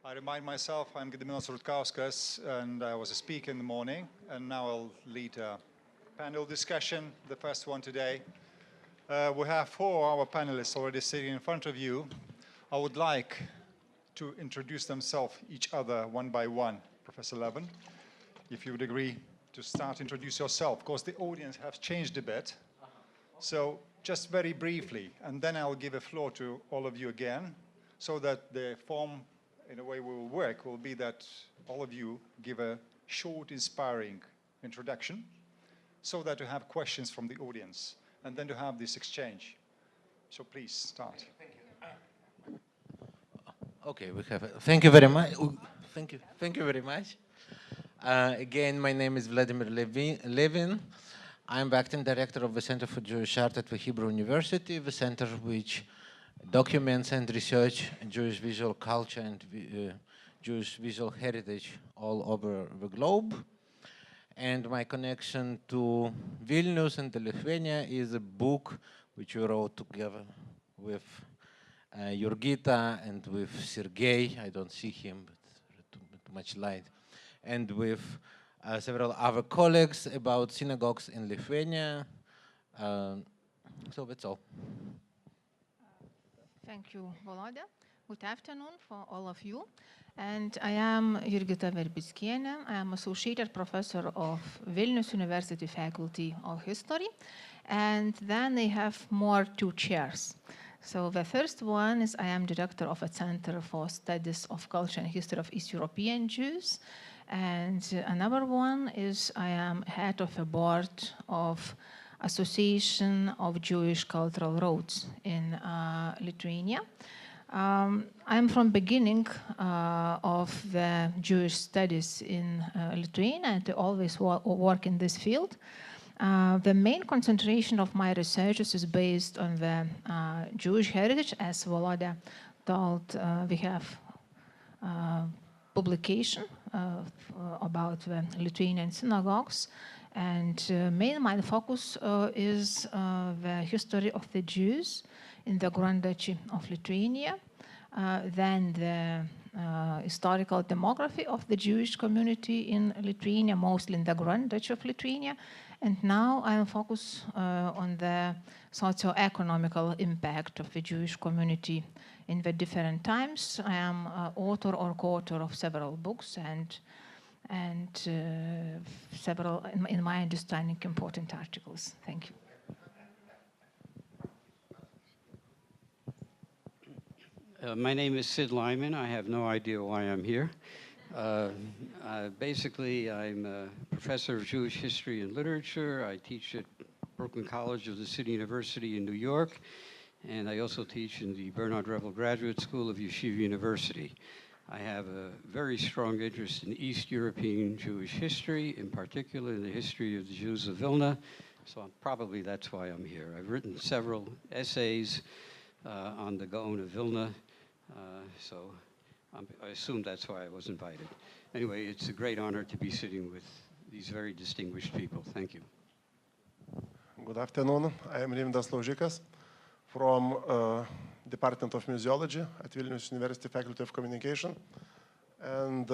I remind myself I'm Rutkaukas, and I was a speaker in the morning, and now I'll lead a panel discussion, the first one today. We have 4 of our panelists already sitting in front of you. I would like to introduce themselves, each other, one by one. Professor Levin, if you would agree to start, introduce yourself. Of course, the audience has changed a bit. So just very briefly, and then I'll give a floor to all of you again, so that the form, in a way we will work, will be that all of you give a short, inspiring introduction, so that you have questions from the audience, and then to have this exchange. So please start. Thank you. Okay, we have. Thank you very much. Thank you very much. Again, my name is Vladimir Levin. I'm the acting director of the Center for Jewish Art at the Hebrew University, the center which documents and research Jewish visual culture and Jewish visual heritage all over the globe. And my connection to Vilnius and Lithuania is a book which we wrote together with Jurgita and with Sergei. I don't see him, but too much light. And with several other colleagues about synagogues in Lithuania. So that's all. Thank you, Volodya. Good afternoon for all of you. And I am Jurgita Verbickienė. I am Associate Professor of Vilnius University Faculty of History. And then I have more 2 chairs. So the first one is I am Director of a Center for Studies of Culture and History of East European Jews. And another one is I am head of a board of Association of Jewish Cultural Roads in Lithuania. I'm from beginning of the Jewish studies in Lithuania and I always work in this field. The main concentration of my research is based on the Jewish heritage. As Volodya told, we have publication about the Lithuanian synagogues. And my focus is the history of the Jews in the Grand Duchy of Lithuania, then the historical demography of the Jewish community in Lithuania, mostly in the Grand Duchy of Lithuania. And now I am focused on the socio-economical impact of the Jewish community in the different times. I am author or co-author of several books and several, in my understanding, important articles. Thank you. My name is S.Leiman. I have no idea why I'm here. Basically, I'm a professor of Jewish history and literature. I teach at Brooklyn College of the City University in New York, and I also teach in the Bernard Revel Graduate School of Yeshiva University. I have a very strong interest in East European Jewish history, in particular in the history of the Jews of Vilna, so probably that's why I'm here. I've written several essays on the Gaon of Vilna, so I assume that's why I was invited. Anyway, it's a great honor to be sitting with these very distinguished people. Thank you. Good afternoon. I am Rimvydas Laužikas from Department of Museology at Vilnius University Faculty of Communication. And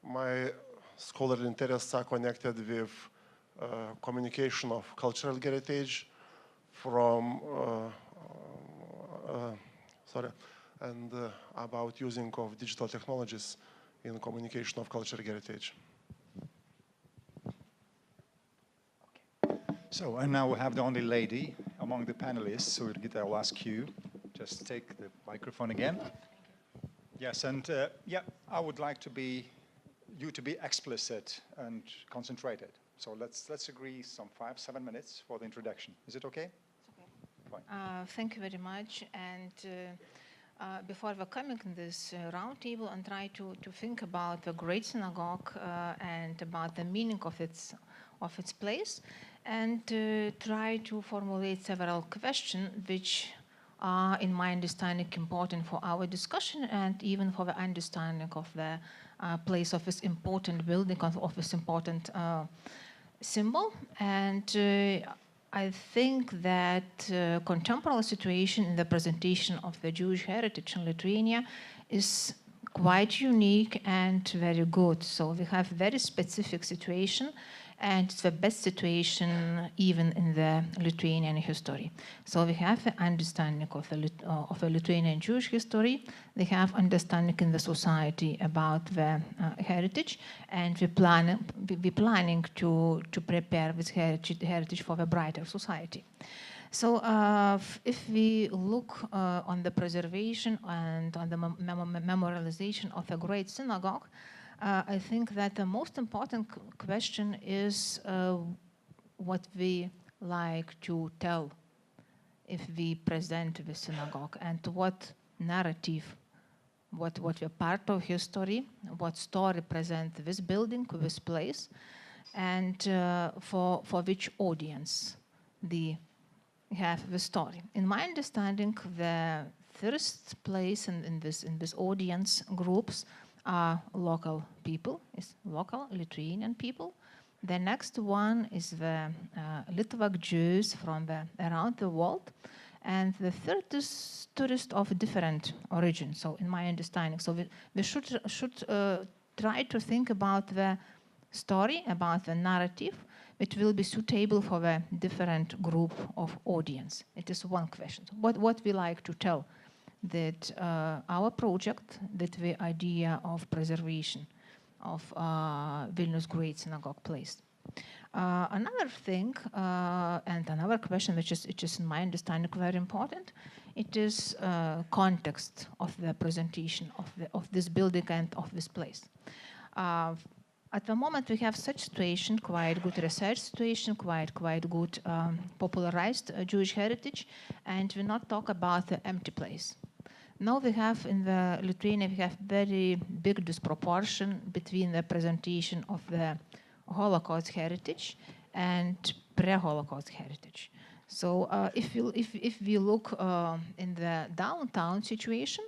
my scholarly interests are connected with communication of cultural heritage from, and about using of digital technologies in communication of cultural heritage. So, and now we have the only lady among the panelists, so Jurgita, I'll ask you, just take the microphone again. Yes, and yeah, I would like you to be explicit and concentrated. So let's agree some 5-7 minutes for the introduction. Is it okay? It's okay. Fine. Thank you very much. And before we're coming in this round table and try to think about the Great Synagogue and about the meaning of its place, and try to formulate several questions which are, in my understanding, important for our discussion and even for the understanding of the place of this important building, of this important symbol. And I think that contemporary situation in the presentation of the Jewish heritage in Lithuania is quite unique and very good. So we have very specific situation, and it's the best situation even in the Lithuanian history. So we have an understanding of the Lithuanian Jewish history. We have understanding in the society about the heritage, and we're planning to prepare this heritage for a brighter society. So if we look on the preservation and on the memorialization of a great synagogue, I think that the most important question is what we like to tell if we present the synagogue, and what narrative, what we're part of history, what story present this building, this place, and for which audience they have the story. In my understanding, the first place in this audience groups are local people, is local Lithuanian people. The next one is the Litvak Jews from around the world, and the third is tourists of different origins. So, in my understanding, so we should try to think about the story, about the narrative, which will be suitable for a different group of audience. It is one question. What we like to tell that our project, that the idea of preservation of Vilnius Great Synagogue place. Another thing and another question, which is in my understanding very important, it is context of the presentation of this building and of this place. At the moment, we have such situation, quite good research situation, quite good popularized Jewish heritage, and we not talk about the empty place. Now we have in the Lithuania, we have very big disproportion between the presentation of the Holocaust heritage and pre-Holocaust heritage. So if we look in the downtown situation,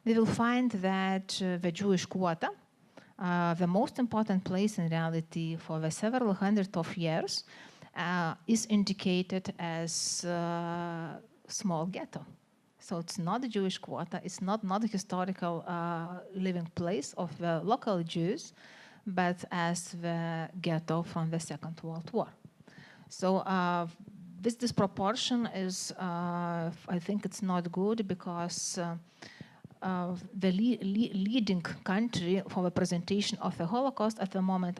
we will find that the Jewish quarter, the most important place in reality for the several hundred of years, is indicated as a small ghetto. So it's not a Jewish quarter, it's not a historical living place of the local Jews, but as the ghetto from the Second World War. So this disproportion is, I think it's not good, because the leading country for the presentation of the Holocaust at the moment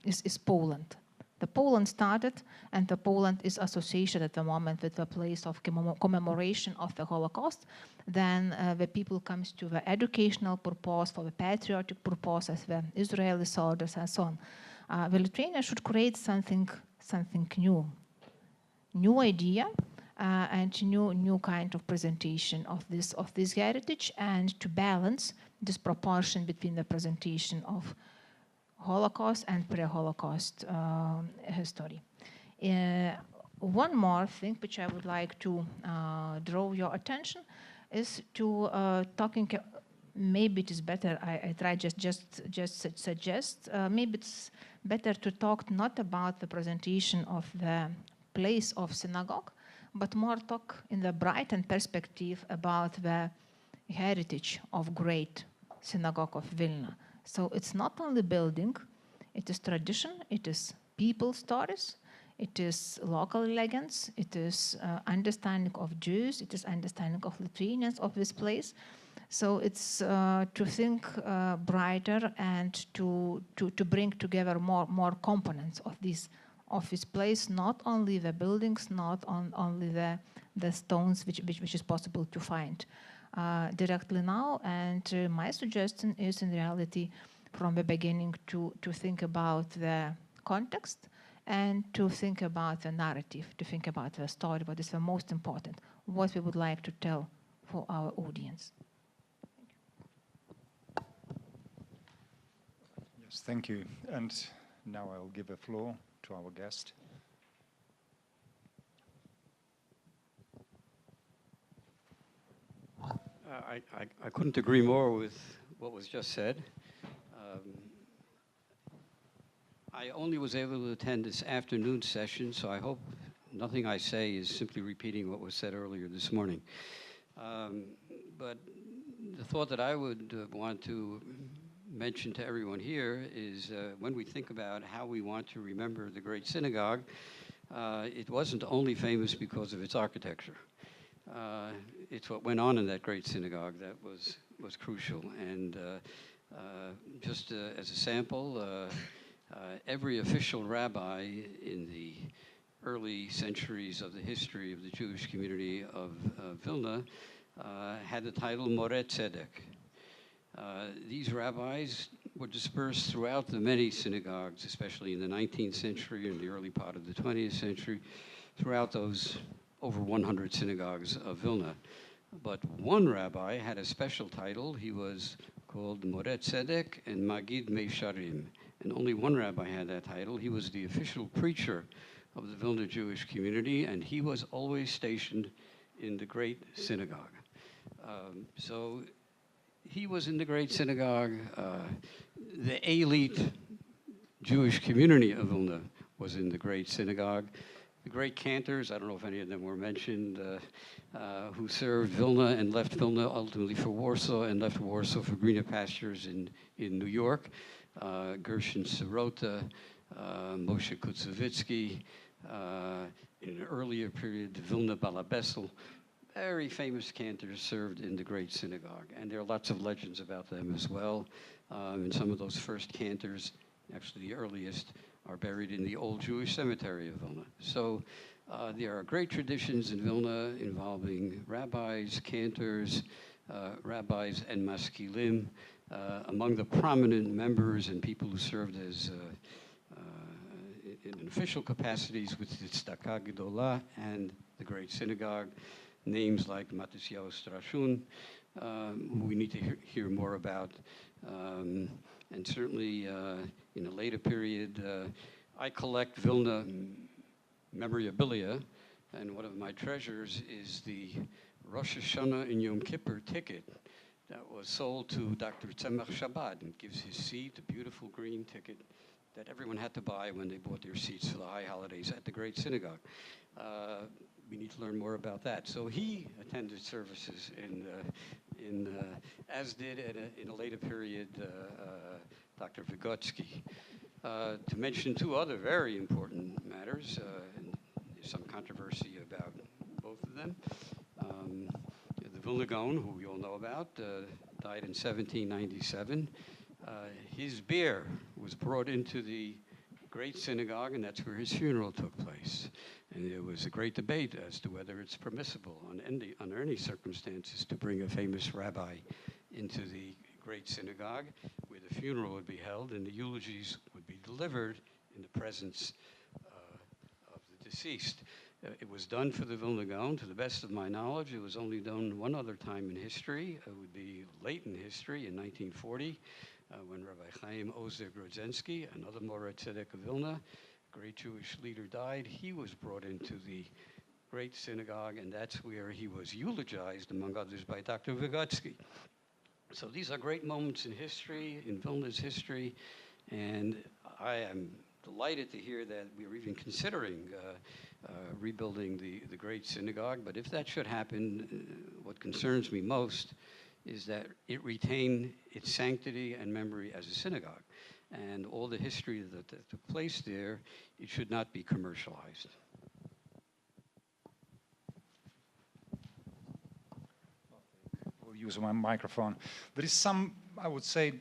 is Poland. The Poland started, and the Poland is associated at the moment with the place of commemoration of the Holocaust. Then the people comes to the educational purpose, for the patriotic purpose, as the Israeli soldiers and so on. The Lithuania should create something new idea, and new kind of presentation of this heritage, and to balance this proportion between the presentation of Holocaust and pre-Holocaust history. One more thing which I would like to draw your attention is to talking. Maybe it is better. I try just suggest. Maybe it's better to talk not about the presentation of the place of synagogue, but more talk in the Brighton perspective about the heritage of Great Synagogue of Vilna. So it's not only building, it is tradition, it is people stories, it is local legends, it is understanding of Jews, it is understanding of Lithuanians of this place. So it's to think brighter and to bring together more components of this place, not only the buildings, not only the stones which is possible to find directly now. And my suggestion is, in reality, from the beginning to think about the context and to think about the narrative, to think about the story, what is the most important, what we would like to tell for our audience. Yes, thank you. And now I'll give the floor to our guest. I couldn't agree more with what was just said. I only was able to attend this afternoon session, so I hope nothing I say is simply repeating what was said earlier this morning. But The thought that I would want to mention to everyone here is when we think about how we want to remember the Great Synagogue, it wasn't only famous because of its architecture. It's what went on in that Great Synagogue that was crucial. And just as a sample, every official rabbi in the early centuries of the history of the Jewish community of Vilna had the title Moreh Tzedek. These rabbis were dispersed throughout the many synagogues, especially in the 19th century and the early part of the 20th century, throughout those over 100 synagogues of Vilna. But one rabbi had a special title. He was called Moreh Tzedek and Magid Meisharim. And only one rabbi had that title. He was the official preacher of the Vilna Jewish community, and he was always stationed in the Great Synagogue. So he was in the Great Synagogue. The elite Jewish community of Vilna was in the Great Synagogue. The great cantors, I don't know if any of them were mentioned, who served Vilna and left Vilna ultimately for Warsaw and left Warsaw for greener pastures in New York. Gershon Sirota, Moshe Kutzevitsky, in an earlier period, Vilna Balabessel. Very famous cantors served in the Great Synagogue, and there are lots of legends about them as well. And some of those first cantors, actually the earliest, are buried in the old Jewish cemetery of Vilna. So there are great traditions in Vilna involving rabbis, cantors, rabbis, and maskilim. Among the prominent members and people who served as in official capacities with the Tzedakah Gedolah and the Great Synagogue, names like Matisyahu Strashun, who we need to hear more about. And certainly in a later period, I collect Vilna memorabilia, and one of my treasures is the Rosh Hashanah and Yom Kippur ticket that was sold to Dr. Tzemach Shabbat, and gives his seat, a beautiful green ticket that everyone had to buy when they bought their seats for the high holidays at the Great Synagogue. We need to learn more about that. So he attended services as did in a later period Dr. Vygotsky. To mention two other very important matters, and there's some controversy about both of them. The Vilna Gaon, who we all know about, died in 1797. His bier was brought into the Great Synagogue, and that's where his funeral took place. And there was a great debate as to whether it's permissible under any circumstances to bring a famous rabbi into the Great Synagogue, where the funeral would be held and the eulogies would be delivered in the presence of the deceased. It was done for the Vilna Gaon. To the best of my knowledge, it was only done one other time in history. It would be late in history, in 1940, when Rabbi Chaim Ozer Grodzensky, another Moreh Tzedek of Vilna, great Jewish leader, died. He was brought into the Great Synagogue, and that's where he was eulogized, among others, by Dr. Vygotsky. So these are great moments in history, in Vilna's history, and I am delighted to hear that we are even considering rebuilding the Great Synagogue. But if that should happen, what concerns me most is that it retain its sanctity and memory as a synagogue. And all the history that took place there, it should not be commercialized. We'll use my microphone. There is some, I would say,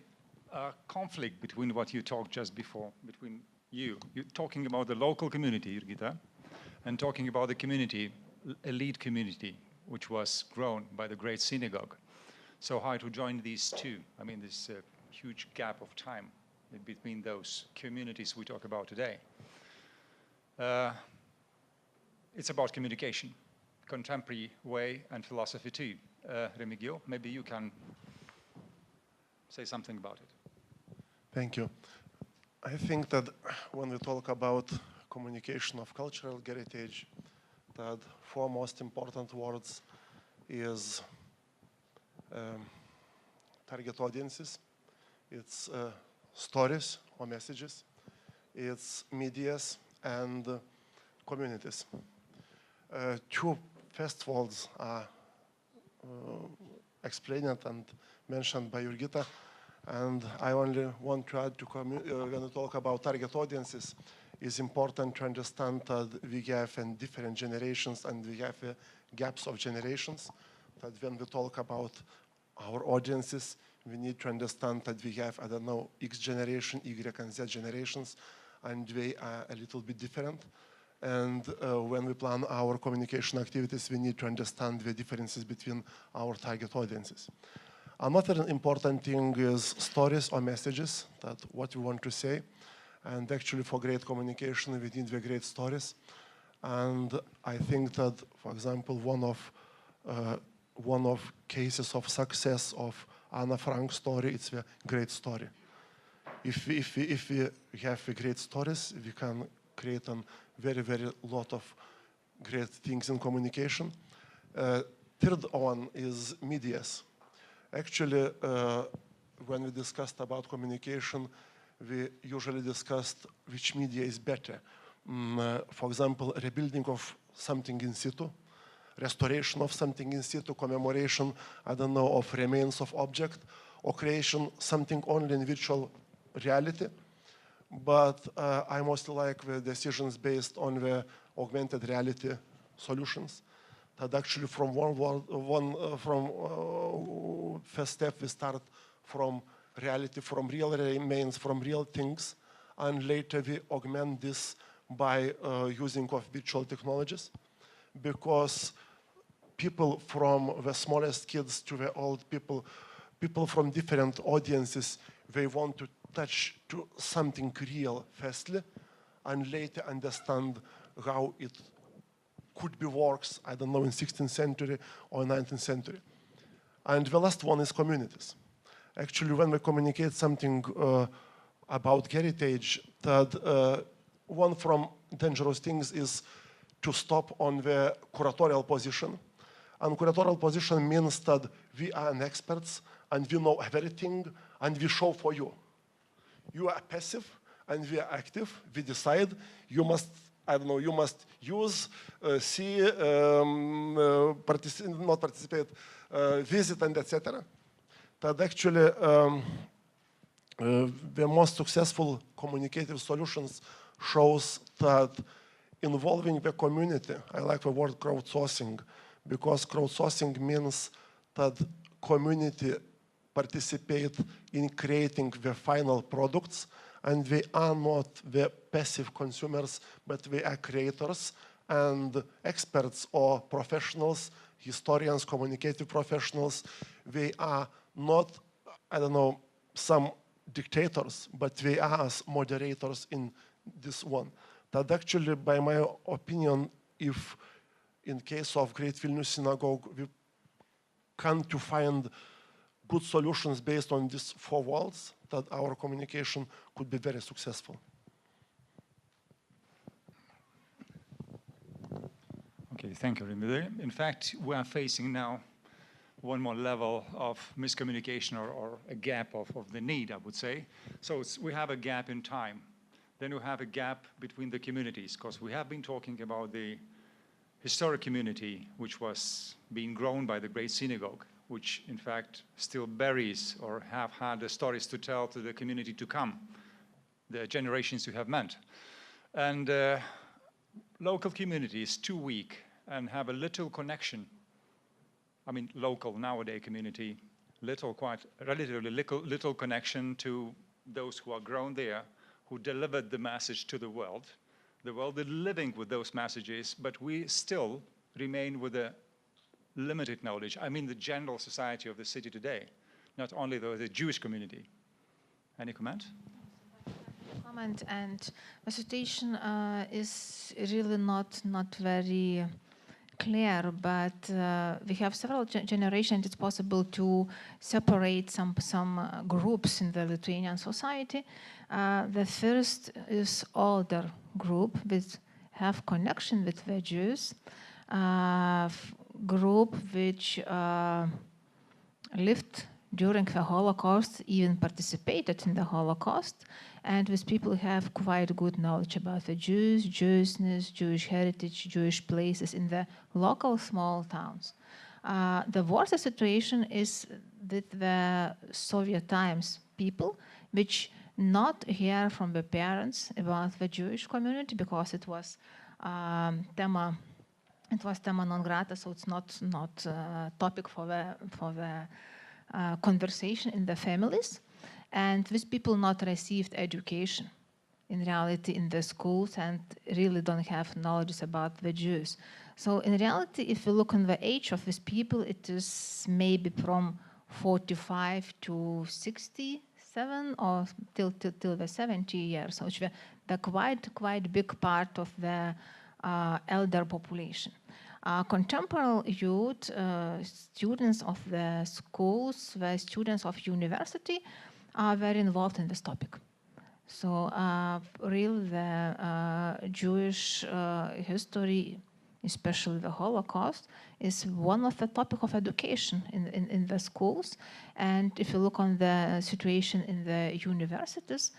conflict between what you talked just before, between you're talking about the local community, Jurgita, and talking about the community, elite community, which was grown by the Great Synagogue. So how to join these two? I mean, this huge gap of time between those communities we talk about today. It's about communication, contemporary way and philosophy too. Remigio, maybe you can say something about it. Thank you. I think that when we talk about communication of cultural heritage, that four most important words is target audiences, it's stories or messages, it's medias and two first words are explained and mentioned by Jurgita. And I only want to add when we talk about target audiences, it's important to understand that we have different generations and we have gaps of generations. That when we talk about our audiences, we need to understand that we have, I don't know, X generation, Y and Z generations, and they are a little bit different. And when we plan our communication activities, we need to understand the differences between our target audiences. Another important thing is stories or messages, that what we want to say. And actually for great communication, we need the great stories. And I think that, for example, one of cases of success of Anna Frank's story, it's a great story. If we have great stories, we can create a very, very lot of great things in communication. Third one is medias. Actually, when we discussed about communication, we usually discussed which media is better. For example, rebuilding of something in situ, restoration of something in situ, commemoration, I don't know, of remains of object, or creation something only in virtual reality. But I mostly like the decisions based on the augmented reality solutions. That actually from first step we start from reality, from real remains, from real things, and later we augment this by using of virtual technologies, because people from the smallest kids to the old people from different audiences, they want to touch to something real firstly, and later understand how it could be works, I don't know, in 16th century or 19th century. And the last one is communities. Actually, when we communicate something about heritage, that one from dangerous things is to stop on the curatorial position. And curatorial position means that we are an experts and we know everything and we show for you. You are passive and we are active. We decide you must, I don't know, you must use, see, not participate, visit and etc. That actually the most successful communicative solutions shows that involving the community, I like the word crowdsourcing, because crowdsourcing means that community participate in creating the final products, and we are not the passive consumers, but we are creators and experts or professionals, historians, communicative professionals. We are not, I don't know, some dictators, but we are as moderators in this one. That actually, by my opinion, if in case of Great Vilnius Synagogue, we come to find good solutions based on these four walls, that our communication could be very successful. Okay, thank you, Rimvydas. In fact, we are facing now one more level of miscommunication or a gap of the need, I would say. So we have a gap in time. Then we have a gap between the communities, because we have been talking about the historic community, which was being grown by the Great Synagogue, which in fact still buries or have had the stories to tell to the community to come, the generations you have met. And local community is too weak and have a little connection. I mean, local nowadays community, relatively little connection to those who are grown there, who delivered the message to the world. The world is living with those messages, but we still remain with a limited knowledge. I mean the general society of the city today, not only the Jewish community. Any comment? Comment, and the situation is really not very clear, but we have several generations. It's possible to separate some groups in the Lithuanian society. The first is older group which have connection with the Jews, group which lived during the Holocaust, even participated in the Holocaust, and with people who have quite good knowledge about the Jews, Jewishness, Jewish heritage, Jewish places in the local small towns. The worst situation is with the Soviet times people, which not hear from the parents about the Jewish community because it was tema non grata, so it's not topic for the conversation in the families, and these people not received education in reality in the schools and really don't have knowledge about the Jews. So in reality, if you look on the age of these people, it is maybe from 45 to 67 or till the 70 years. So it's the quite big part of the elder population. Contemporary youth, students of the schools, the students of university are very involved in this topic. So really the Jewish history, especially the Holocaust, is one of the topic of education in the schools. And if you look on the situation in the universities,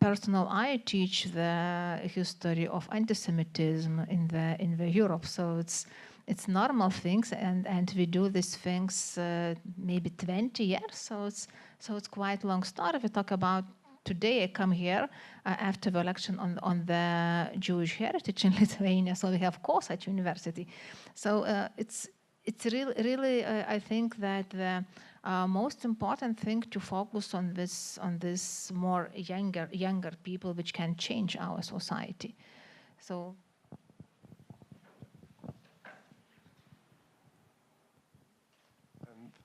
personal, I teach the history of anti-Semitism in the Europe. So it's normal things, and we do these things maybe 20 years. So it's quite long story. We talk about today. I come here after the election on the Jewish heritage in Lithuania. So we have course at university. So it's really I think that the most important thing to focus on this more younger people, which can change our society. So.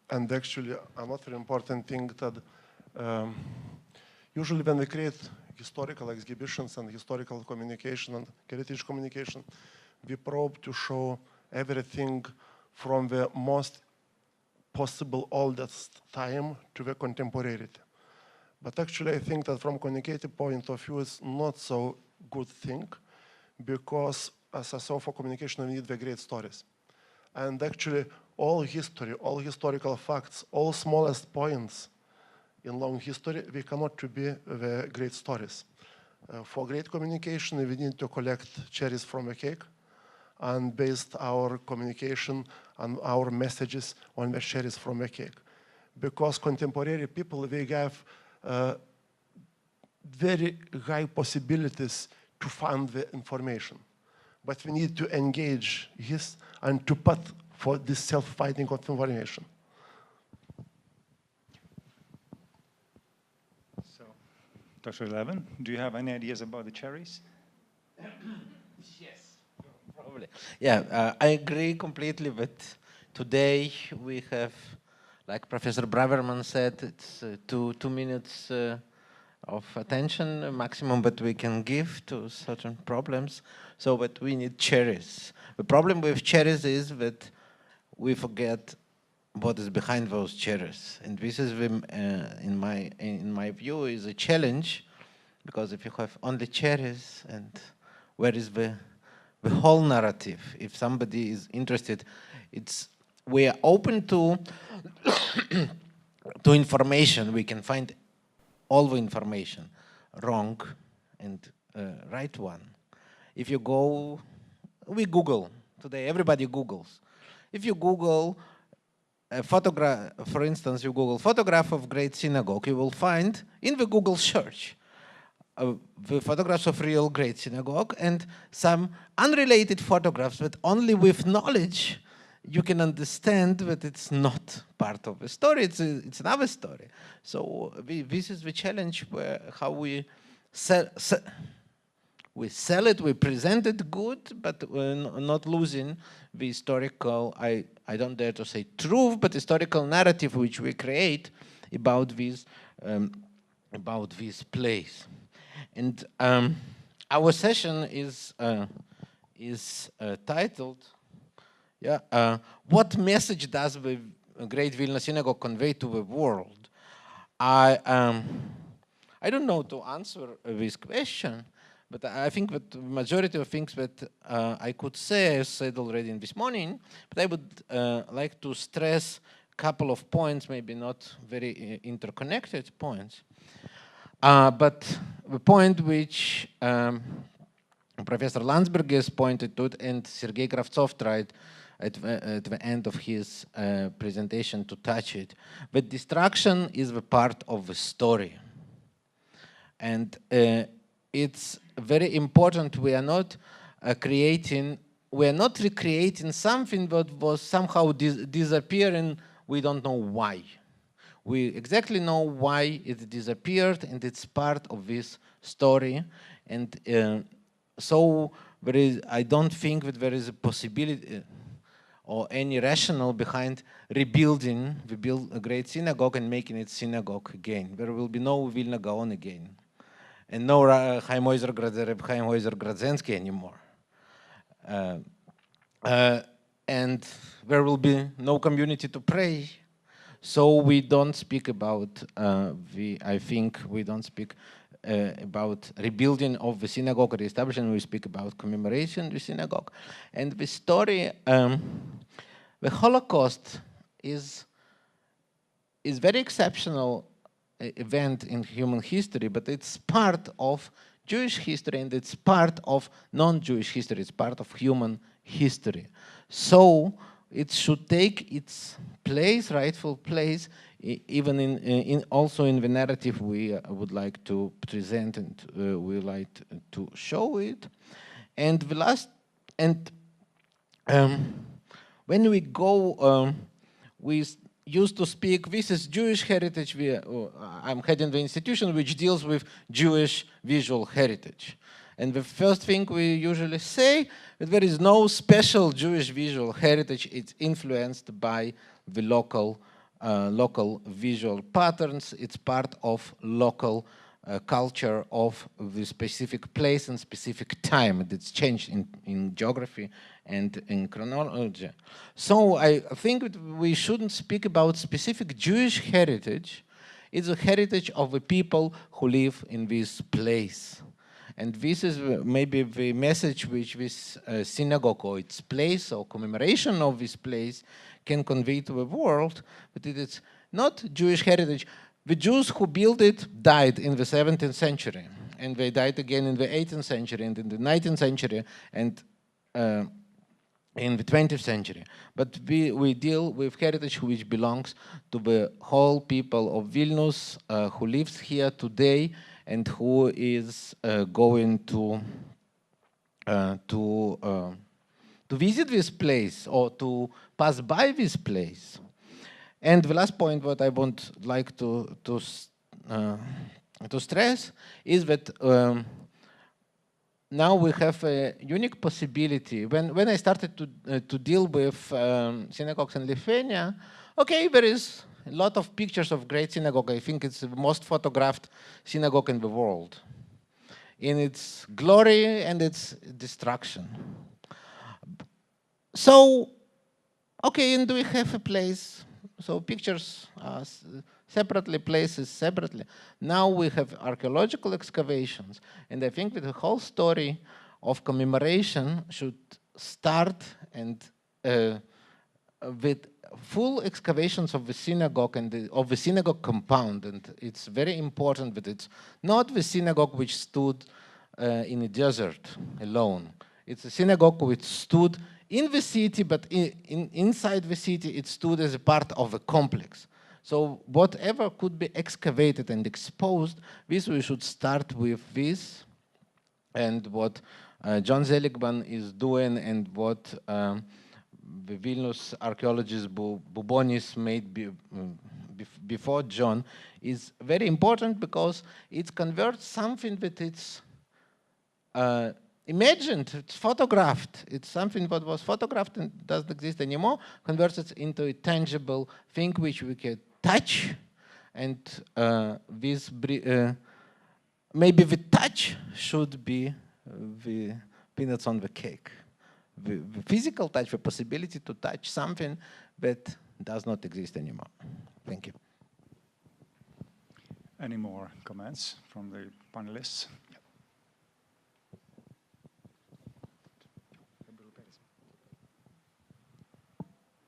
And actually, another important thing that usually when we create historical exhibitions and historical communication and heritage communication, we probe to show everything from the most possible oldest time to the contemporaneity. But actually, I think that from communicative point of view, it's not so good thing, because as I saw, for communication, we need the great stories. And actually, all history, all historical facts, all smallest points in long history, we cannot to be the great stories. For great communication, we need to collect cherries from a cake and based our communication and our messages on the cherries from a cake. Because contemporary people, they have very high possibilities to find the information. But we need to engage this and to put for this self-finding of information. So, Dr. Levin, do you have any ideas about the cherries? Yes, probably. Yeah, I agree completely with today we have, like Professor Braverman said, it's 2 minutes of attention maximum that we can give to certain problems, so that we need cherries. The problem with cherries is that we forget what is behind those cherries, and this is, in my view, is a challenge, because if you have only cherries, and where is the whole narrative? If somebody is interested, we are open to to information. We can find all the information, wrong and right one. If you go, we Google today. Everybody Googles. If you Google a photograph, for instance, you Google photograph of Great Synagogue, you will find in the Google search the photographs of real Great Synagogue and some unrelated photographs, but only with knowledge you can understand that it's not part of the story, it's another story. So this is the challenge, where how we sell it, we present it good, but we're not losing the historical, I don't dare to say truth, but historical narrative which we create about this place. And our session is titled, what message does the Great Vilna Synagogue convey to the world? I don't know to answer this question, but I think that the majority of things that I could say, I said already in this morning, but I would like to stress a couple of points, maybe not very interconnected points. But the point which Professor Landsbergis pointed to, and Sergei Kravtsov tried at the end of his presentation to touch it. But destruction is the part of the story. And it's very important. We are not recreating something that was somehow disappearing. We don't know why. We exactly know why it disappeared, and it's part of this story. And so I don't think that there is a possibility or any rationale behind rebuilding a great synagogue and making it synagogue again. There will be no Vilna Gaon again, and no Khaimovich Gradzensky anymore. And there will be no community to pray. So we don't speak about I think we don't speak about rebuilding of the synagogue or the establishment. We speak about commemoration of the synagogue. And the story, the Holocaust is very exceptional event in human history, but it's part of Jewish history, and it's part of non-Jewish history. It's part of human history. So it should take its place, rightful place, even also in the narrative we would like to present, and we like to show it. And the last, when we go, we used to speak, this is Jewish heritage. I'm heading the institution which deals with Jewish visual heritage. And the first thing we usually say, that there is no special Jewish visual heritage. It's influenced by the local visual patterns. It's part of local culture of the specific place and specific time. It's changed in geography and in chronology. So I think that we shouldn't speak about specific Jewish heritage. It's a heritage of the people who live in this place. And this is maybe the message which this synagogue or its place or commemoration of this place can convey to the world, but it is not Jewish heritage. The Jews who built it died in the 17th century, and they died again in the 18th century, and in the 19th century, and in the 20th century. But we deal with heritage which belongs to the whole people of Vilnius who lives here today, and who is going to visit this place or to pass by this place. And the last point what I would like to stress is that now we have a unique possibility. When I started to deal with synagogues in Lithuania, okay, there is a lot of pictures of great synagogue. I think it's the most photographed synagogue in the world, in its glory and its destruction. So, okay, and we have a place. So pictures are separately, places separately. Now we have archaeological excavations, and I think that the whole story of commemoration should start and with full excavations of the synagogue and of the synagogue compound. And it's very important that it's not the synagogue which stood in a desert alone. It's a synagogue which stood in the city, but inside the city it stood as a part of a complex. So whatever could be excavated and exposed, this we should start with this, and what John Zalkin is doing, and what the Vilnius archaeologist Bubonis made before John is very important, because it converts something that it's imagined, it's photographed, it's something that was photographed and doesn't exist anymore, converts it into a tangible thing which we can touch, and this maybe the touch should be the peanuts on the cake. The physical touch, the possibility to touch something that does not exist anymore. Thank you. Any more comments from the panelists?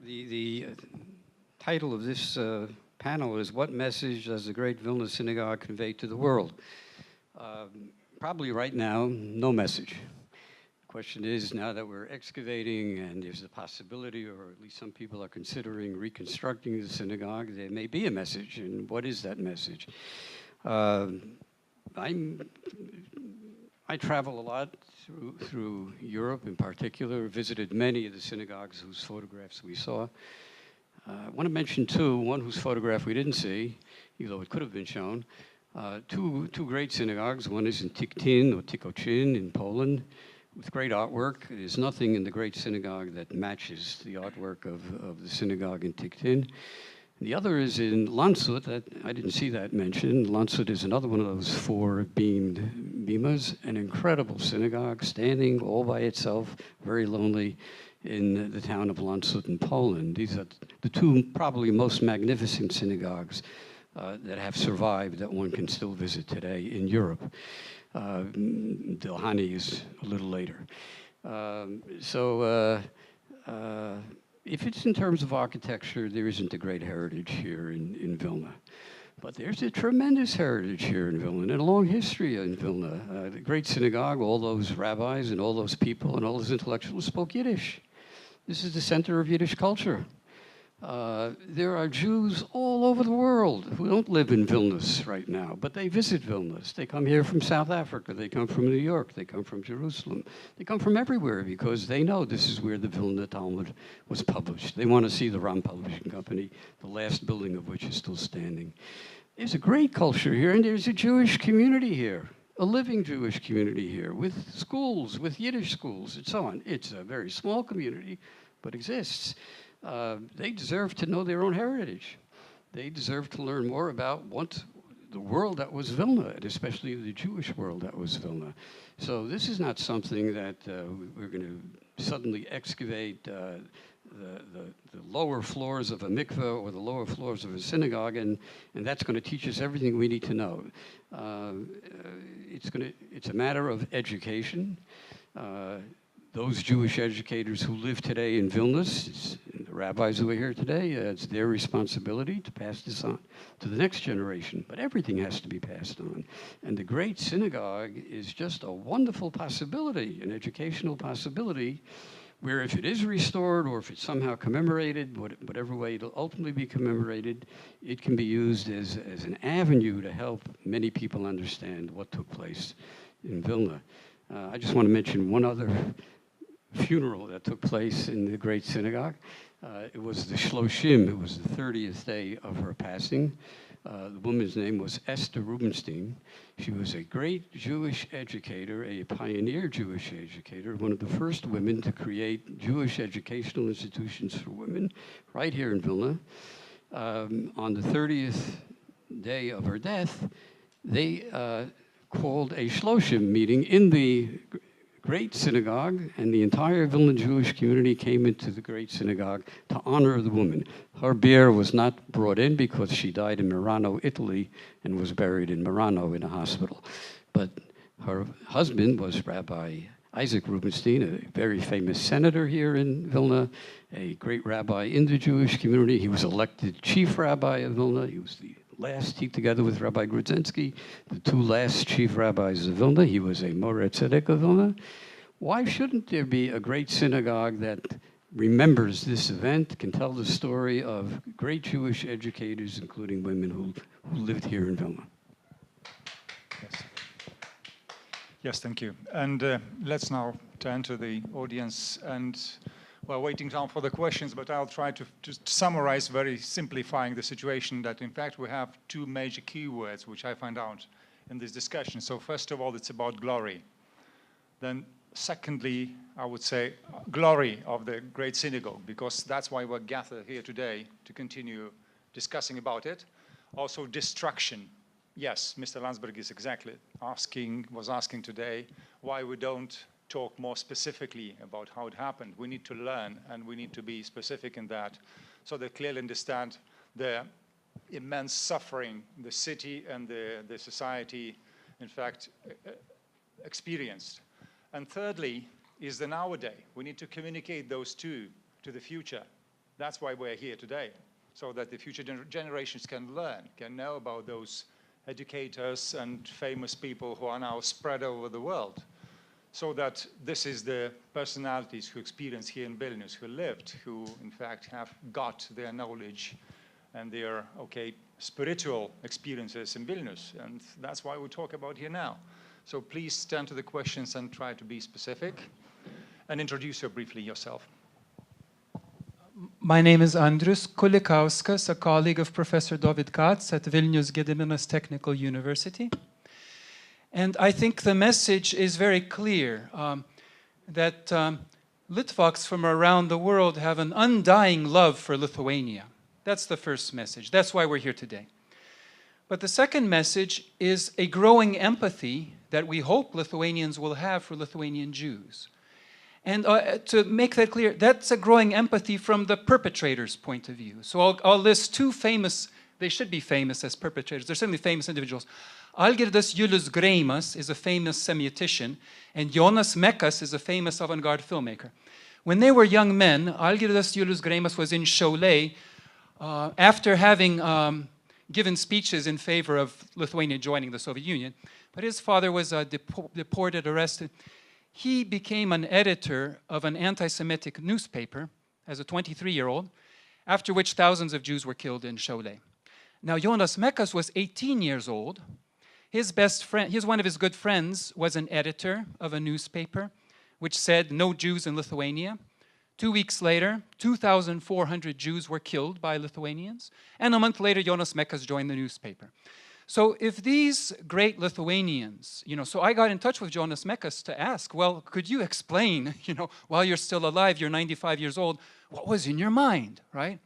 The title of this panel is "What Message Does the Great Vilna Synagogue Convey to the World?" Probably right now, no message. The question is, now that we're excavating and there's a possibility, or at least some people are considering reconstructing the synagogue, there may be a message, and what is that message? I travel a lot through Europe in particular, visited many of the synagogues whose photographs we saw. I want to mention two, one whose photograph we didn't see, even though it could have been shown. Two great synagogues. One is in Tiktin or Tikocin in Poland, with great artwork. There's nothing in the great synagogue that matches the artwork of the synagogue in Tiktin. The other is in Landshut. That I didn't see that mentioned. Landshut is another one of those four-beamed bimas, an incredible synagogue, standing all by itself, very lonely, in the town of Landshut in Poland. These are the two probably most magnificent synagogues that have survived that one can still visit today in Europe. Dilhani is a little later. If it's in terms of architecture, there isn't a great heritage here in Vilna. But there's a tremendous heritage here in Vilna, and a long history in Vilna. The great synagogue, all those rabbis and all those people and all those intellectuals spoke Yiddish. This is the center of Yiddish culture. There are Jews all over the world who don't live in Vilnius right now, but they visit Vilnius. They come here from South Africa, they come from New York, they come from Jerusalem. They come from everywhere because they know this is where the Vilna Talmud was published. They want to see the Ram Publishing Company, the last building of which is still standing. There's a great culture here, and there's a Jewish community here, a living Jewish community here, with schools, with Yiddish schools, and so on. It's a very small community, but exists. They deserve to know their own heritage. They deserve to learn more about what the world that was Vilna, and especially the Jewish world that was Vilna. So this is not something that we're going to suddenly excavate the lower floors of a mikveh or the lower floors of a synagogue, and that's going to teach us everything we need to know. It's a matter of education. Those Jewish educators who live today in Vilnius, the rabbis who are here today, it's their responsibility to pass this on to the next generation. But everything has to be passed on. And the great synagogue is just a wonderful possibility, an educational possibility, where if it is restored or if it's somehow commemorated, whatever way it'll ultimately be commemorated, it can be used as an avenue to help many people understand what took place in Vilna. I just want to mention one other funeral that took place in the great synagogue. It was the Shloshim. It was the 30th day of her passing. The woman's name was Esther Rubinstein. She was a great Jewish educator, a pioneer Jewish educator, one of the first women to create Jewish educational institutions for women right here in Vilna. On the 30th day of her death, they called a Shloshim meeting in the great synagogue, and the entire Vilna Jewish community came into the great synagogue to honor the woman. Her bier was not brought in because she died in Merano, Italy, and was buried in Merano in a hospital. But her husband was Rabbi Isaac Rubinstein, a very famous senator here in Vilna, a great rabbi in the Jewish community. He was elected chief rabbi of Vilna. He was the last, together with Rabbi Grudzinski, the two last chief rabbis of Vilna. He was a Moreh Tzedek of Vilna. Why shouldn't there be a great synagogue that remembers this event, can tell the story of great Jewish educators, including women who lived here in Vilna? Yes. Yes, thank you. And let's now turn to the audience, and we're waiting time for the questions, but I'll try to just summarize, very simplifying the situation, that in fact we have two major keywords which I find out in this discussion. So first of all, it's about glory. Then secondly, I would say glory of the great synagogue, because that's why we're gathered here today, to continue discussing about it. Also destruction. Yes, Mr. Landsberg is exactly was asking today why we don't talk more specifically about how it happened. We need to learn, and we need to be specific in that, so they clearly understand the immense suffering the city and the society, in fact, experienced. And thirdly is the nowadays. We need to communicate those two to the future. That's why we're here today, so that the future generations can learn, can know about those educators and famous people who are now spread over the world. So that this is the personalities who experience here in Vilnius, who lived, who in fact have got their knowledge and their, spiritual experiences in Vilnius. And that's why we talk about here now. So please stand to the questions and try to be specific. And introduce briefly yourself. My name is Andrius Kulikauskas, a colleague of Professor Dovid Katz at Vilnius Gediminas Technical University. And I think the message is very clear, that Litvaks from around the world have an undying love for Lithuania. That's the first message. That's why we're here today. But the second message is a growing empathy that we hope Lithuanians will have for Lithuanian Jews. And to make that clear, that's a growing empathy from the perpetrator's point of view. So I'll list two famous, they should be famous as perpetrators, they're certainly famous individuals. Algirdas Julius Greimas is a famous semiotician, and Jonas Mekas is a famous avant-garde filmmaker. When they were young men, Algirdas Julius Greimas was in Šiauliai after having given speeches in favor of Lithuania joining the Soviet Union, but his father was deported, arrested. He became an editor of an anti-Semitic newspaper as a 23-year-old, after which thousands of Jews were killed in Šiauliai. Now, Jonas Mekas was 18 years old. His best friend, one of his good friends, was an editor of a newspaper which said no Jews in Lithuania. 2 weeks later, 2,400 Jews were killed by Lithuanians, and a month later, Jonas Mekas joined the newspaper. So if these great Lithuanians, so I got in touch with Jonas Mekas to ask, well, could you explain, while you're still alive, you're 95 years old, what was in your mind, right?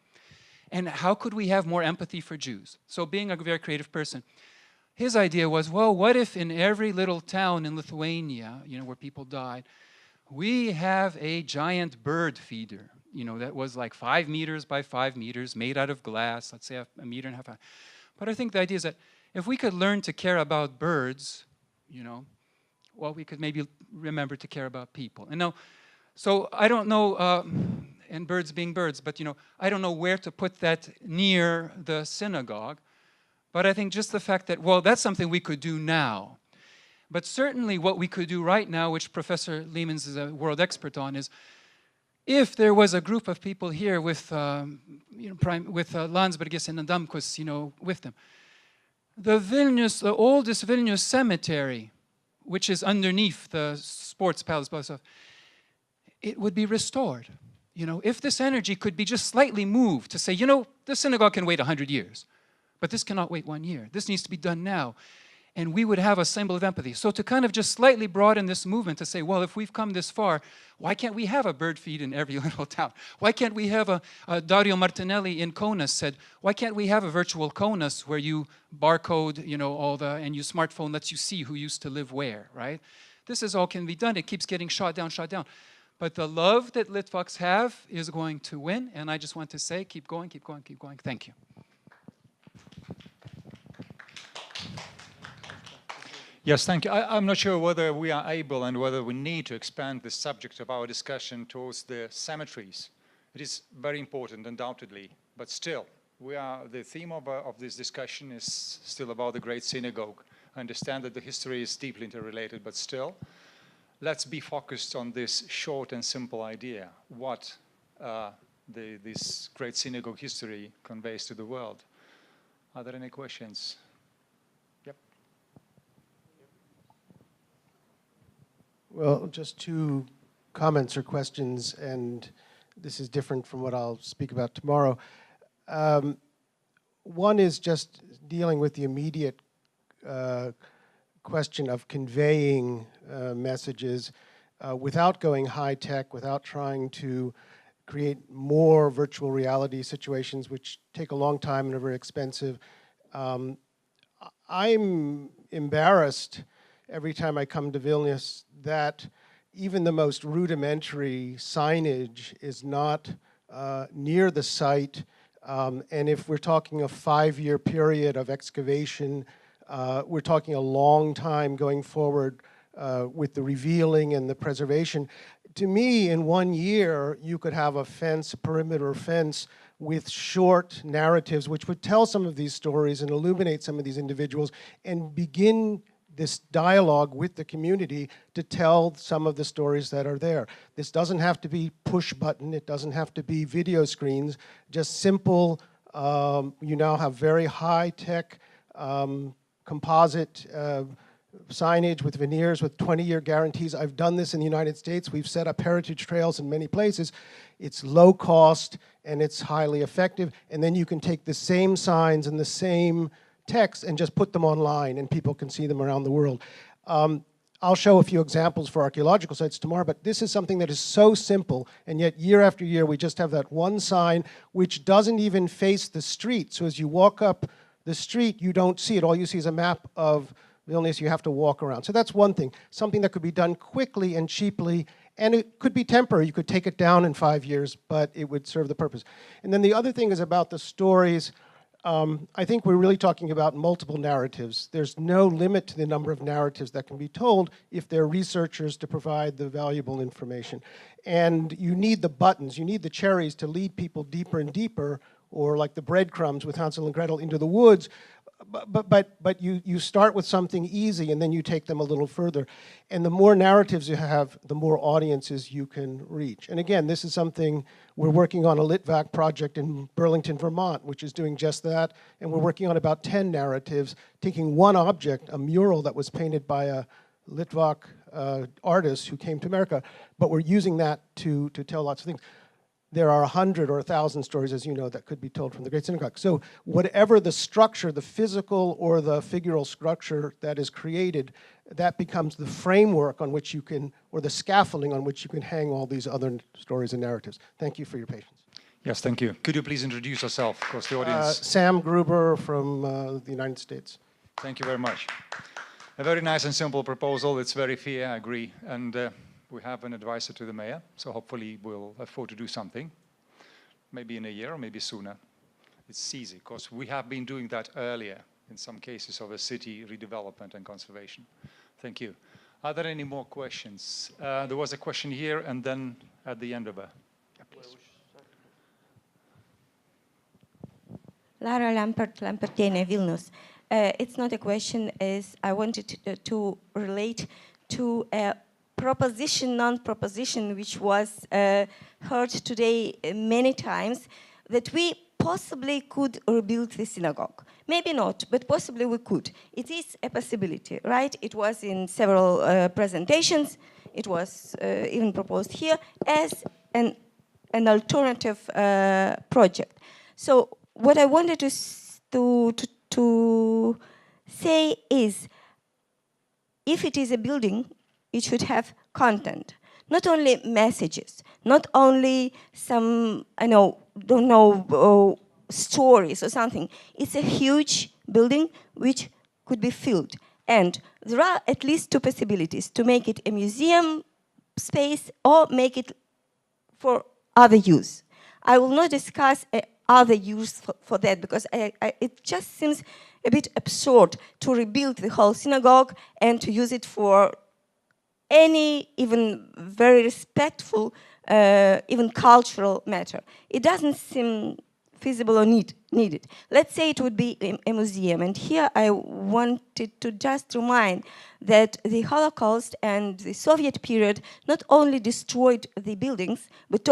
And how could we have more empathy for Jews? So being a very creative person, his idea was, well, what if in every little town in Lithuania, where people died, we have a giant bird feeder, that was like 5 meters by 5 meters, made out of glass, let's say a meter and a half high. But I think the idea is that if we could learn to care about birds, well, we could maybe remember to care about people. And now, so I don't know, and birds being birds, but I don't know where to put that near the synagogue. But I think just the fact that, well, that's something we could do now. But certainly what we could do right now, which Professor Leemans is a world expert on, is if there was a group of people here with, with Landsbergis and Adamkus, with them, the oldest Vilnius cemetery, which is underneath the sports palace, it would be restored. If this energy could be just slightly moved to say, the synagogue can wait 100 years, but this cannot wait 1 year. This needs to be done now. And we would have a symbol of empathy. So to kind of just slightly broaden this movement to say, well, if we've come this far, why can't we have a bird feed in every little town? Why can't we have a Dario Martinelli in Kaunas said, why can't we have a virtual Kaunas where you barcode, and your smartphone lets you see who used to live where, right? This is all can be done. It keeps getting shot down. But the love that Litvaks have is going to win. And I just want to say, keep going, keep going, keep going. Thank you. Yes, thank you. I'm not sure whether we are able and whether we need to expand the subject of our discussion towards the cemeteries. It is very important, undoubtedly, but still, the theme of this discussion is still about the Great Synagogue. I understand that the history is deeply interrelated, but still, let's be focused on this short and simple idea, what this Great Synagogue history conveys to the world. Are there any questions? Well, just two comments or questions, and this is different from what I'll speak about tomorrow. One is just dealing with the immediate question of conveying messages without going high-tech, without trying to create more virtual reality situations, which take a long time and are very expensive. I'm embarrassed every time I come to Vilnius that even the most rudimentary signage is not near the site. And if we're talking a 5-year period of excavation, we're talking a long time going forward with the revealing and the preservation. To me, in 1 year, you could have a fence, a perimeter fence, with short narratives which would tell some of these stories and illuminate some of these individuals and begin this dialogue with the community to tell some of the stories that are there. This doesn't have to be push button, it doesn't have to be video screens, just simple, you now have very high-tech composite signage with veneers with 20-year guarantees. I've done this in the United States. We've set up heritage trails in many places. It's low cost and it's highly effective. And then you can take the same signs and the same text and just put them online and people can see them around the world. I'll show a few examples for archaeological sites tomorrow, but this is something that is so simple, and yet year after year we just have that one sign which doesn't even face the street. So as you walk up the street, you don't see it. All you see is a map of Vilnius. You have to walk around. So that's one thing, something that could be done quickly and cheaply, and it could be temporary. You could take it down in 5 years, but it would serve the purpose. And then the other thing is about the stories. I think we're really talking about multiple narratives. There's no limit to the number of narratives that can be told if there are researchers to provide the valuable information. And you need the buttons, you need the cherries to lead people deeper and deeper, or like the breadcrumbs with Hansel and Gretel into the woods. But you start with something easy and then you take them a little further. And the more narratives you have, the more audiences you can reach. And again, this is something we're working on, a Litvak project in Burlington, Vermont, which is doing just that. And we're working on about 10 narratives, taking one object, a mural that was painted by a Litvak artist who came to America, but we're using that to tell lots of things. There are 100 or 1,000 stories, as you know, that could be told from the Great Synagogue. So whatever the structure, the physical or the figural structure that is created, that becomes the framework on which you can, or the scaffolding on which you can hang all these other stories and narratives. Thank you for your patience. Yes, thank you. Could you please introduce yourself, of course, the audience? Sam Gruber from the United States. Thank you very much. A very nice and simple proposal. It's very fair, I agree. And we have an advisor to the mayor, so hopefully we'll afford to do something, maybe in a year or maybe sooner. It's easy, because we have been doing that earlier in some cases of a city redevelopment and conservation. Thank you. Are there any more questions? There was a question here and then at the end of it. Yeah, please. Lara Lampertiene, Vilnius. It's not a question, as I wanted to relate to a proposition, non-proposition, which was heard today many times, that we possibly could rebuild the synagogue. Maybe not, but possibly we could. It is a possibility, right? It was in several presentations. It was even proposed here as an alternative project. So what I wanted to say is, if it is a building, it should have content, not only messages, not only some, stories or something. It's a huge building which could be filled. And there are at least two possibilities: to make it a museum space or make it for other use. I will not discuss other use for that, because it just seems a bit absurd to rebuild the whole synagogue and to use it for any even very respectful, even cultural matter. It doesn't seem feasible or needed. Let's say it would be a museum. And here I wanted to just remind that the Holocaust and the Soviet period not only destroyed the buildings, but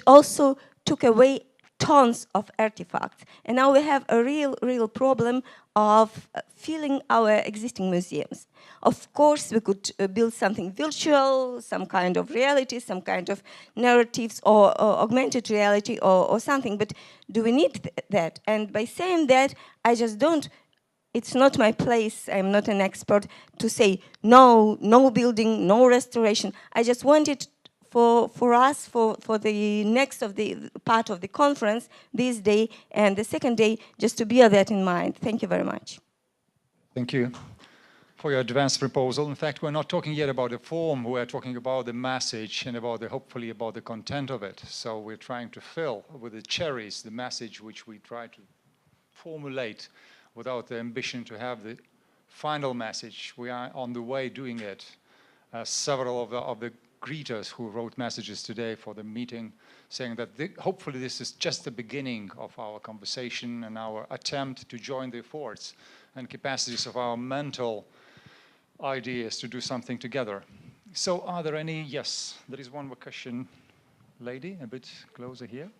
also took away tons of artifacts. And now we have a real problem of filling our existing museums. Of course, we could build something virtual, some kind of reality, some kind of narratives, or augmented reality, or something, but do we need that? And by saying that, I just don't, it's not my place, I'm not an expert, to say no building, no restoration. I just wanted for us, for the next of the part of the conference, this day and the second day, just to bear that in mind. Thank you very much. Thank you for your advanced proposal. In fact, we're not talking yet about the form, we're talking about the message and about hopefully about the content of it. So we're trying to fill with the cherries the message which we try to formulate without the ambition to have the final message. We are on the way doing it. Several of the greeters who wrote messages today for the meeting saying that hopefully this is just the beginning of our conversation and our attempt to join the efforts and capacities of our mental ideas to do something together. So are there any? Yes, there is one more question. Lady, a bit closer here.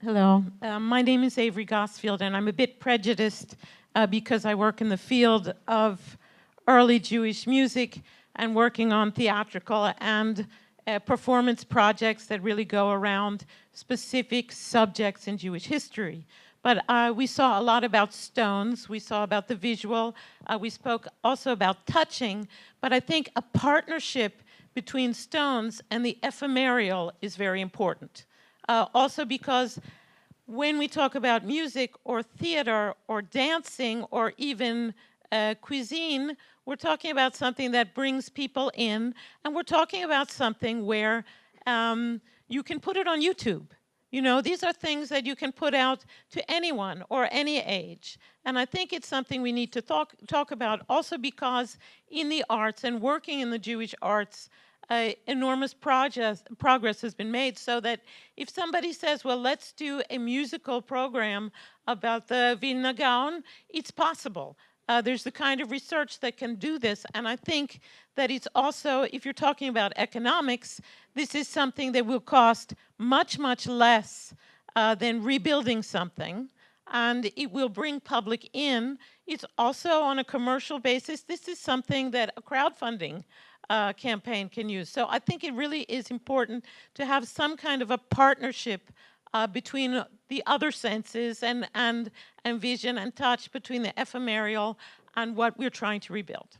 Hello, my name is Avery Gosfield, and I'm a bit prejudiced because I work in the field of early Jewish music and working on theatrical and performance projects that really go around specific subjects in Jewish history. But we saw a lot about stones, we saw about the visual, we spoke also about touching, but I think a partnership between stones and the ephemeral is very important. Also because when we talk about music or theater or dancing or even cuisine, we're talking about something that brings people in, and we're talking about something where you can put it on YouTube. You know, these are things that you can put out to anyone or any age. And I think it's something we need to talk about also because in the arts and working in the Jewish arts, enormous progress has been made, so that if somebody says, well, let's do a musical program about the Vilna Gaon, it's possible. There's the kind of research that can do this, and I think that it's also, if you're talking about economics, this is something that will cost much, much less than rebuilding something, and it will bring public in. It's also on a commercial basis. This is something that a crowdfunding campaign can use. So I think it really is important to have some kind of a partnership between the other senses and vision and touch, between the ephemeral and what we're trying to rebuild.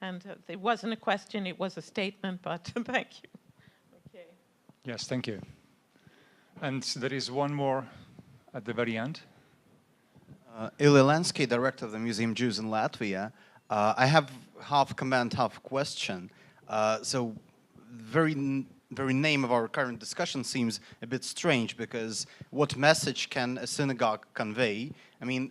And it wasn't a question, it was a statement, but thank you. Okay. Yes, thank you. And there is one more at the very end. Ilya Lensky, director of the Museum Jews in Latvia. I have half comment, half question. So very name of our current discussion seems a bit strange, because what message can a synagogue convey? I mean,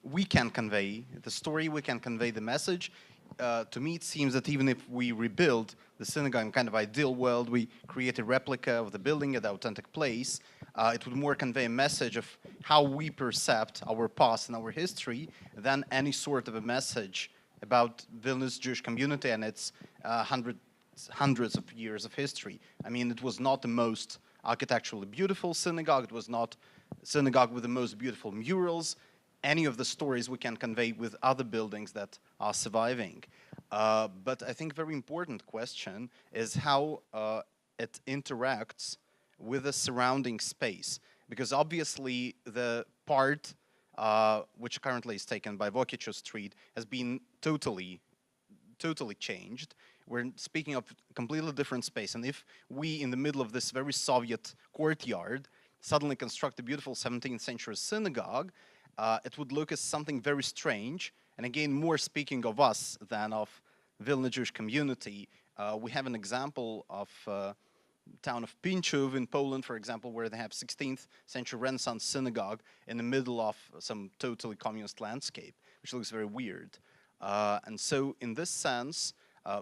we can convey the story, we can convey the message. To me, it seems that even if we rebuild the synagogue in kind of ideal world, we create a replica of the building at the authentic place, it would more convey a message of how we perceive our past and our history than any sort of a message about Vilnius Jewish community and its hundreds of years of history. I mean, it was not the most architecturally beautiful synagogue, it was not a synagogue with the most beautiful murals. Any of the stories we can convey with other buildings that are surviving. But I think a very important question is how it interacts with the surrounding space. Because obviously the part which currently is taken by Vokiečių Street has been totally changed. We're speaking of a completely different space. And if we, in the middle of this very Soviet courtyard, suddenly construct a beautiful 17th century synagogue, it would look as something very strange. And again, more speaking of us than of Vilna Jewish community, we have an example of town of Pinchów in Poland, for example, where they have 16th century Renaissance synagogue in the middle of some totally communist landscape, which looks very weird. And so in this sense,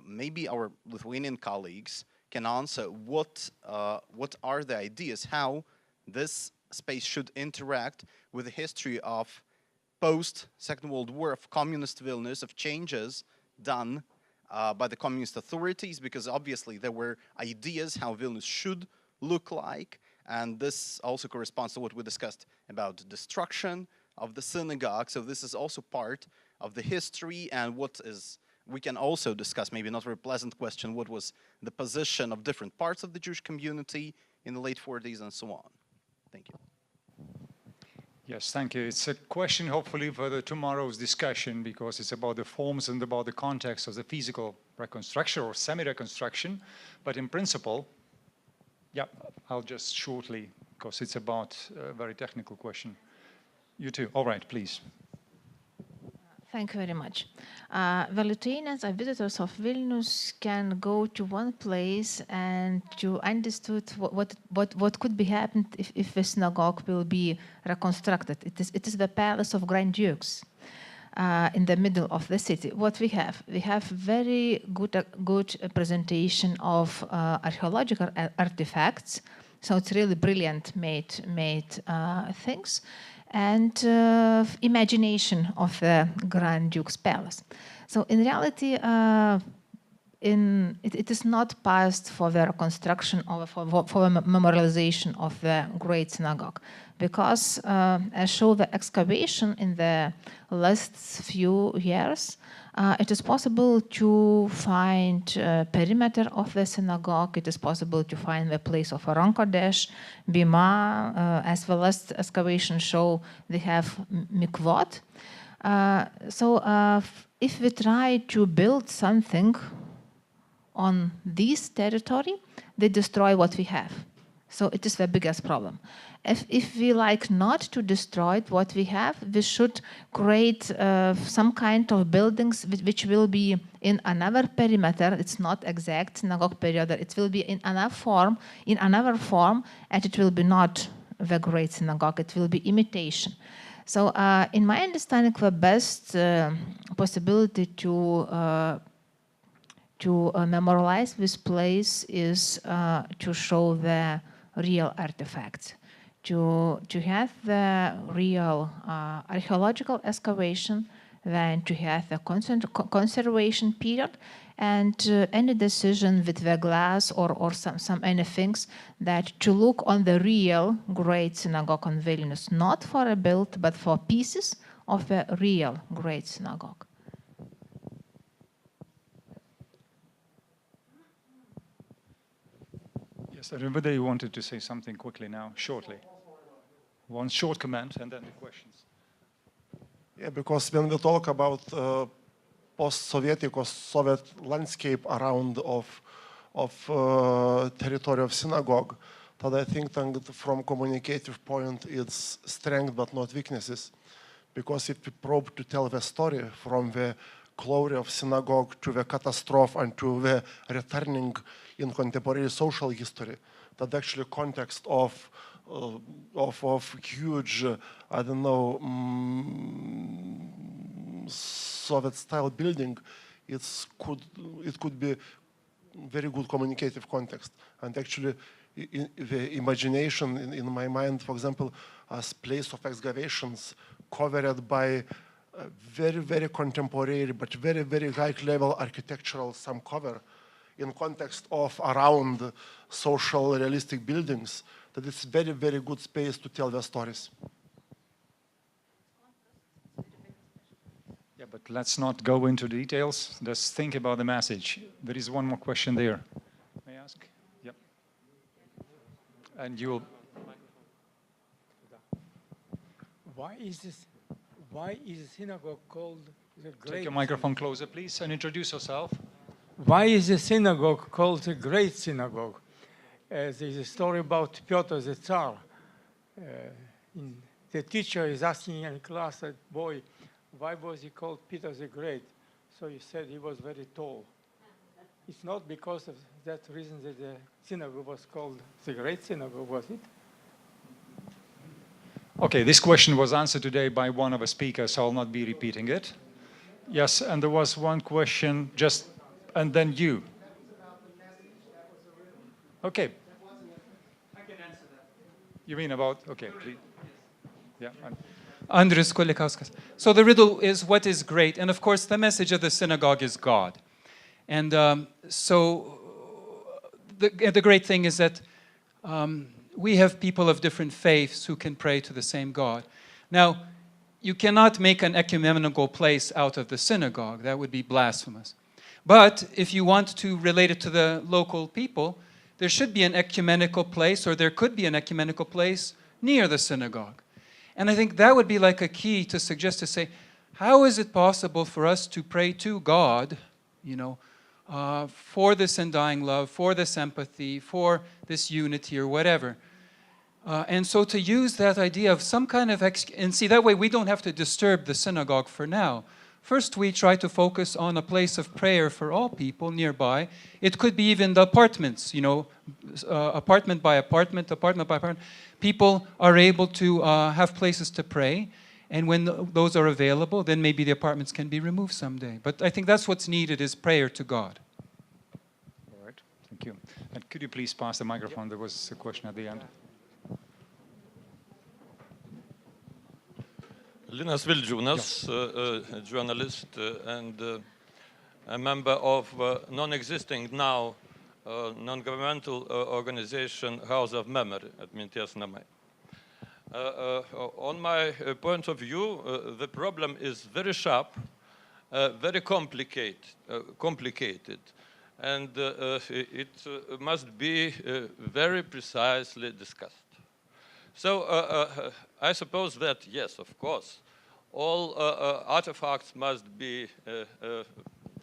maybe our Lithuanian colleagues can answer what are the ideas, how this space should interact with the history of post-Second World War, of communist Vilnius, of changes done by the communist authorities, because obviously there were ideas how Vilnius should look like, and this also corresponds to what we discussed about destruction of the synagogue. So this is also part of the history, and what is, we can also discuss, maybe not a very pleasant question, what was the position of different parts of the Jewish community in the late 40s and so on. Thank you. Yes, thank you. It's a question hopefully for tomorrow's discussion, because it's about the forms and about the context of the physical reconstruction or semi-reconstruction. But in principle, yeah, I'll just shortly, because it's about a very technical question. You too. All right, please. Thank you very much. Lithuanians and visitors of Vilnius can go to one place and to understand what could be happened if the synagogue will be reconstructed. It is the Palace of Grand Dukes in the middle of the city. What we have very good presentation of archaeological artifacts. So it's really brilliant made things. and imagination of the Grand Duke's palace. So in reality, it is not passed for the reconstruction or for the memorialization of the Great Synagogue, because as shown the excavation in the last few years, it is possible to find perimeter of the synagogue. It is possible to find the place of a rankodesh, bima, as well as excavation show they have mikvot. So if we try to build something on this territory, they destroy what we have. So it is the biggest problem. If we like not to destroy what we have, we should create some kind of buildings which will be in another perimeter. It's not exact synagogue perimeter. It will be in another form, and it will be not the Great Synagogue. It will be imitation. So in my understanding, the best possibility to memorialize this place is to show the real artifacts, to have the real archaeological excavation, then to have the conservation period, and any decision with the glass or some any things that to look on the real Great Synagogue on Vilnius, not for a build, but for pieces of the real Great Synagogue. Yes, everybody, you wanted to say something quickly now, shortly. One short comment and then the questions. Yeah, because when we talk about post-Soviet Soviet landscape around of territory of synagogue, that I think that from communicative point it's strength but not weaknesses. Because if we probe to tell the story from the glory of synagogue to the catastrophe and to the returning in contemporary social history, that actually context of huge, I don't know, Soviet-style building, it could be very good communicative context. And actually, the imagination in my mind, for example, as place of excavations covered by very, very contemporary, but very, very high-level architectural some cover in context of around social realistic buildings, that it's very, very good space to tell their stories. Yeah, but let's not go into details. Just think about the message. There is one more question there. May I ask? Yep. And you'll... Why is the synagogue called the Great? Take your microphone closer, please, and introduce yourself. Why is the synagogue called the Great Synagogue? There's a story about Piotr the Tsar. The teacher is asking in class, a boy, why was he called Peter the Great? So he said he was very tall. It's not because of that reason that the synagogue was called the Great Synagogue, was it? Okay, this question was answered today by one of the speakers, so I'll not be repeating it. Yes, and there was one question, just, and then you. Okay. I can answer that. You mean about, okay, please. Yeah. Andrius Kulikauskas. So the riddle is, what is great? And of course, the message of the synagogue is God. And so the great thing is that we have people of different faiths who can pray to the same God. Now, you cannot make an ecumenical place out of the synagogue. That would be blasphemous. But if you want to relate it to the local people, there should be an ecumenical place, or there could be an ecumenical place near the synagogue. And I think that would be like a key to suggest, to say, how is it possible for us to pray to God, you know, for this undying love, for this empathy, for this unity or whatever? And so to use that idea of some kind of, and see, that way we don't have to disturb the synagogue for now. First, we try to focus on a place of prayer for all people nearby. It could be even the apartments, you know, apartment by apartment, apartment by apartment. People are able to have places to pray. And when those are available, then maybe the apartments can be removed someday. But I think that's what's needed, is prayer to God. All right, thank you. And could you please pass the microphone? There was a question at the end. Linas Vildžiūnas, a journalist and a member of non-existing now non-governmental organization House of Memory, Atminties namai. On my point of view, the problem is very sharp, very complicated, and it must be very precisely discussed. So I suppose that, yes, of course, all artifacts must be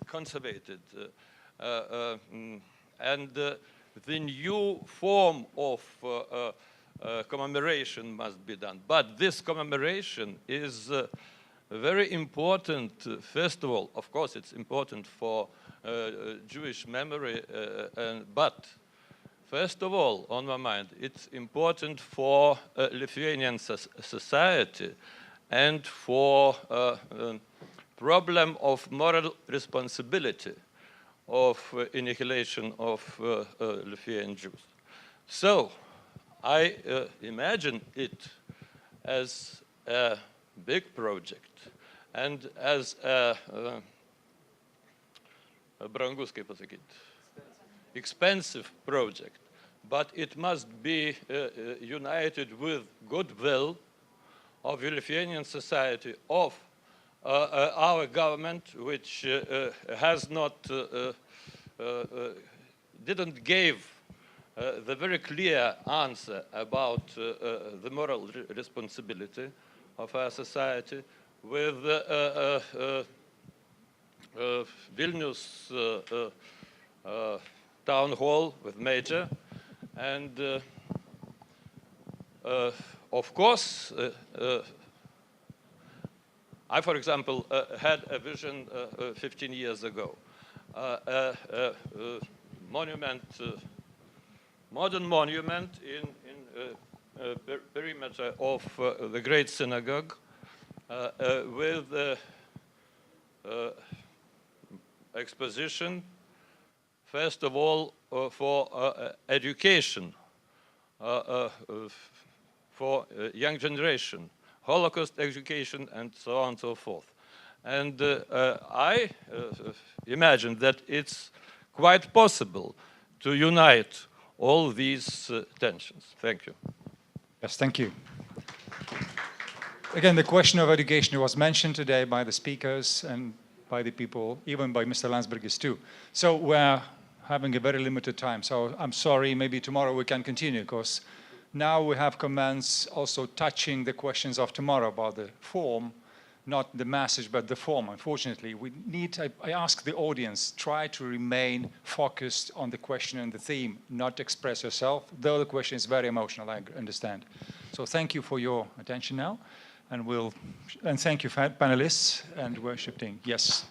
conservated, and the new form of commemoration must be done. But this commemoration is very important. First of all, of course, it's important for Jewish memory, but first of all, on my mind, it's important for Lithuanian society and for problem of moral responsibility of annihilation of Lithuanian Jews. So I imagine it as a big project and as a brangus, kaip pasakyt, expensive project, but it must be united with goodwill of Lithuanian society, of our government, which has not, didn't give the very clear answer about the moral responsibility of our society, with Vilnius town hall with Major, and of course, I, for example, had a vision 15 years ago, a monument, modern monument in perimeter of the Great Synagogue, with exposition, first of all, for education, for young generation, Holocaust education, and so on and so forth. And I imagine that it's quite possible to unite all these tensions. Thank you. Yes, thank you. Again, the question of education was mentioned today by the speakers and by the people, even by Mr. Landsbergis too. So we're having a very limited time, so I'm sorry, maybe tomorrow we can continue, because now we have comments also touching the questions of tomorrow about the form, not the message, but the form. Unfortunately, we need, I ask the audience, try to remain focused on the question and the theme, not express yourself, though the question is very emotional, I understand. So thank you for your attention now, and thank you, panelists, and worship team. Yes.